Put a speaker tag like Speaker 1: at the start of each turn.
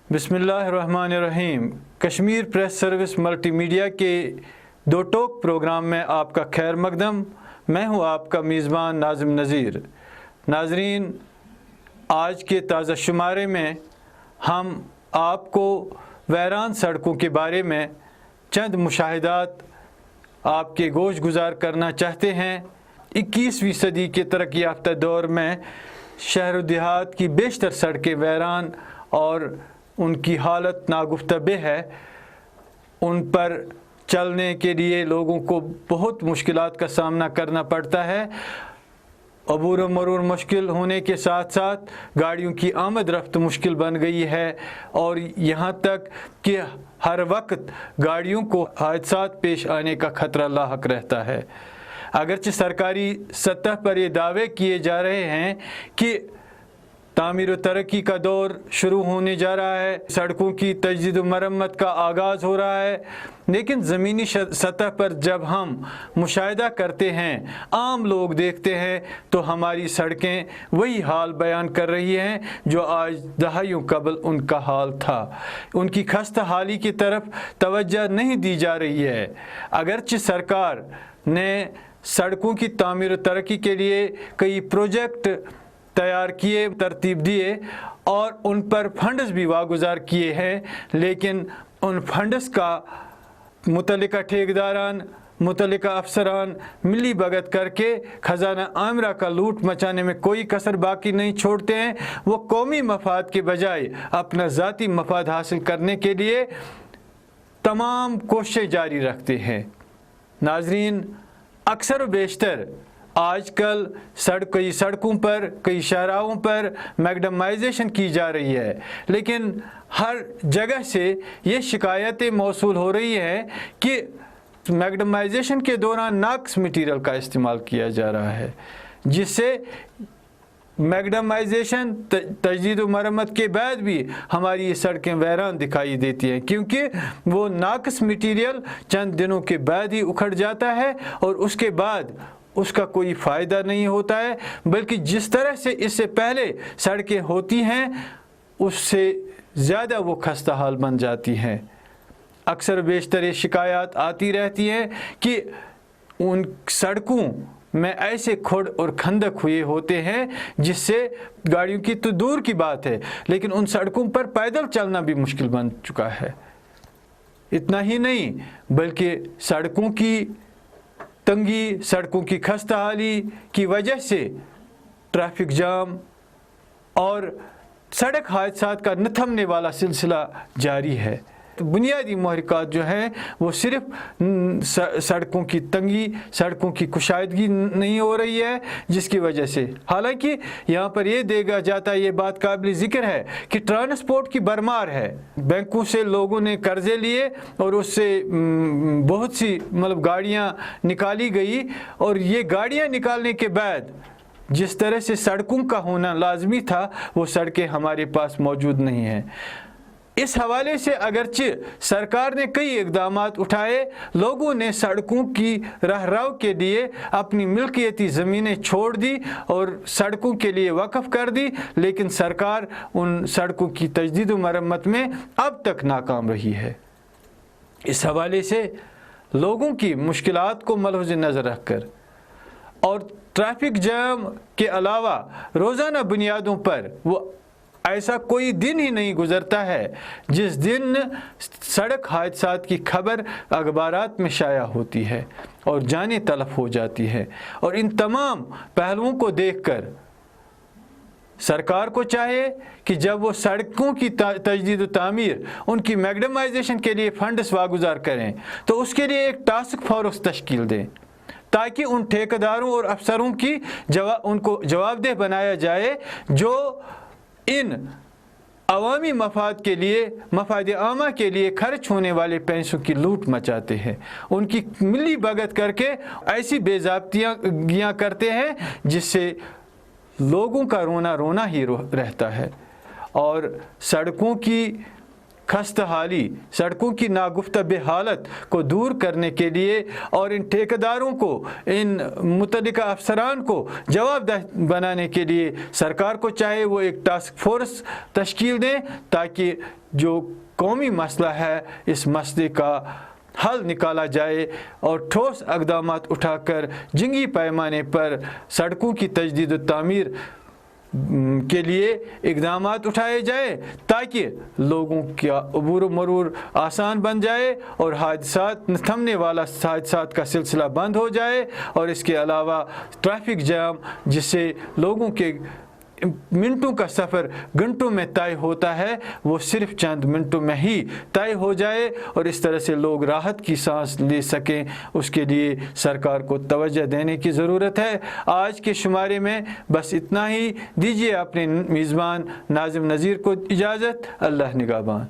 Speaker 1: बिस्मिल्लाहिर्रहमानिर्रहीम। Kashmir press service multi media के दो टोक प्रोग्राम में आपका खैर मकदम। मैं हूं आपका मेज़बान नाज़िम नज़ीर। नाजरीन, आज के ताज़ा शुमारे में हम आपको वैरान सड़कों के बारे में चंद मुशाहिदात आपके गोश गुजार करना चाहते हैं। 21वीं सदी के तरक्की याफ्ता दौर में शहर देहात की बेशतर सड़कें वैरान और उनकी हालत नागुफ्तबे है। उन पर चलने के लिए लोगों को बहुत मुश्किलात का सामना करना पड़ता है। अबूर मरूर मुश्किल होने के साथ साथ गाड़ियों की आमद रफ्त मुश्किल बन गई है और यहाँ तक कि हर वक्त गाड़ियों को हादसात पेश आने का खतरा लाहक रहता है। अगरचे सरकारी सतह पर ये दावे किए जा रहे हैं कि तामीर व तरक्की का दौर शुरू होने जा रहा है, सड़कों की तजदीद व मरम्मत का आगाज़ हो रहा है, लेकिन ज़मीनी सतह पर जब हम मुशाहिदा करते हैं, आम लोग देखते हैं, तो हमारी सड़कें वही हाल बयान कर रही हैं जो आज दहाइयों कबल उनका हाल था। उनकी खस्ता हाली की तरफ तवज्जो नहीं दी जा रही है। अगरचे सरकार ने सड़कों की तामीर व तरक्की के लिए कई प्रोजेक्ट तैयार किए, तरतीब दिए और उन पर फंड्स भी वागुजार किए हैं, लेकिन उन फंड्स का मुतल्लिका ठेकेदारान, मुतल्लिका अफसरान मिली भगत करके खजाना आमरा का लूट मचाने में कोई कसर बाकी नहीं छोड़ते हैं। वो कौमी मफाद के बजाय अपना ज़ाती मफाद हासिल करने के लिए तमाम कोशिशें जारी रखते हैं। नाजरीन, अक्सर व बेशतर आजकल कई सड़कों पर, कई शाहराहों पर मैगडमाइजेशन की जा रही है, लेकिन हर जगह से ये शिकायतें मौसूल हो रही हैं कि मैगडमाइजेशन के दौरान नाक़िस मटीरियल का इस्तेमाल किया जा रहा है, जिससे मैगडमाइजेशन तजदीद व मरम्मत के बाद भी हमारी ये सड़कें वैरान दिखाई देती हैं, क्योंकि वो नाक़िस मटीरियल चंद दिनों के बाद ही उखड़ जाता है और उसके बाद उसका कोई फ़ायदा नहीं होता है, बल्कि जिस तरह से इससे पहले सड़कें होती हैं उससे ज़्यादा वो खस्ता हाल बन जाती हैं। अक्सर बेशतर ये शिकायत आती रहती हैं कि उन सड़कों में ऐसे खुद और खंदक हुए होते हैं जिससे गाड़ियों की तो दूर की बात है, लेकिन उन सड़कों पर पैदल चलना भी मुश्किल बन चुका है। इतना ही नहीं, बल्कि सड़कों की तंगी, सड़कों की खस्ता हाली की वजह से ट्रैफिक जाम और सड़क हादसात का न थमने वाला सिलसिला जारी है। तो बुनियादी महरिकात जो हैं वो सिर्फ सड़कों की तंगी, सड़कों की कुशादगी नहीं हो रही है, जिसकी वजह से, हालांकि यहाँ पर ये देखा जाता है, ये बात काबिल ज़िक्र है कि ट्रांसपोर्ट की भरमार है। बैंकों से लोगों ने कर्ज़े लिए और उससे बहुत सी गाड़ियाँ निकाली गई, और ये गाड़ियाँ निकालने के बाद जिस तरह से सड़कों का होना लाजमी था वो सड़कें हमारे पास मौजूद नहीं हैं। इस हवाले से अगरचे सरकार ने कई इक़दामात उठाए, लोगों ने सड़कों की रहराव के लिए अपनी मिल्कियती ज़मीनें छोड़ दी और सड़कों के लिए वक़फ़ कर दी, लेकिन सरकार उन सड़कों की तजदीद व मरम्मत में अब तक नाकाम रही है। इस हवाले से लोगों की मुश्किलात को मलहूज़ नज़र रखकर और ट्रैफिक जाम के अलावा रोज़ाना बुनियादों पर वो ऐसा कोई दिन ही नहीं गुज़रता है जिस दिन सड़क हादसात की खबर अखबारात में शाया होती है और जाने तलफ हो जाती है। और इन तमाम पहलुओं को देखकर सरकार को चाहे कि जब वो सड़कों की तजदीद व तामीर, उनकी मैगडमाइजेशन के लिए फंड्स वागुजार करें तो उसके लिए एक टास्क फोर्स तश्कील दें, ताकि उन ठेकेदारों और अफसरों की उनको जवाबदेह बनाया जाए जो इन अवामी मफाद के लिए, मफाद आमा के लिए खर्च होने वाले पैसों की लूट मचाते हैं, उनकी मिली भगत करके ऐसी बेज़ाब्तियाँ करते हैं जिससे लोगों का रोना रोना ही रहता है। और सड़कों की खस्ता हाली, सड़कों की नागुफ्ता हालत को दूर करने के लिए और इन ठेकेदारों को, इन मुतल्लिका अफसरान को जवाबदेह बनाने के लिए सरकार को चाहे वो एक टास्क फोर्स तश्कील दें, ताकि जो कौमी मसला है इस मसले का हल निकाला जाए और ठोस इक़दामात उठाकर जंगी पैमाने पर सड़कों की तजदीद व तामीर के लिए इक़दामात उठाए जाए, ताकि लोगों का अबूर मरूर आसान बन जाए और हादसात थमने वाला हादसात का सिलसिला बंद हो जाए। और इसके अलावा ट्रैफिक जाम, जिससे लोगों के मिनटों का सफ़र घंटों में तय होता है, वो सिर्फ चंद मिनटों में ही तय हो जाए और इस तरह से लोग राहत की सांस ले सकें। उसके लिए सरकार को तवज्जो देने की ज़रूरत है। आज के शुमारे में बस इतना ही। दीजिए अपने मेज़बान नाज़िम नज़ीर को इजाज़त। अल्लाह निगहबान।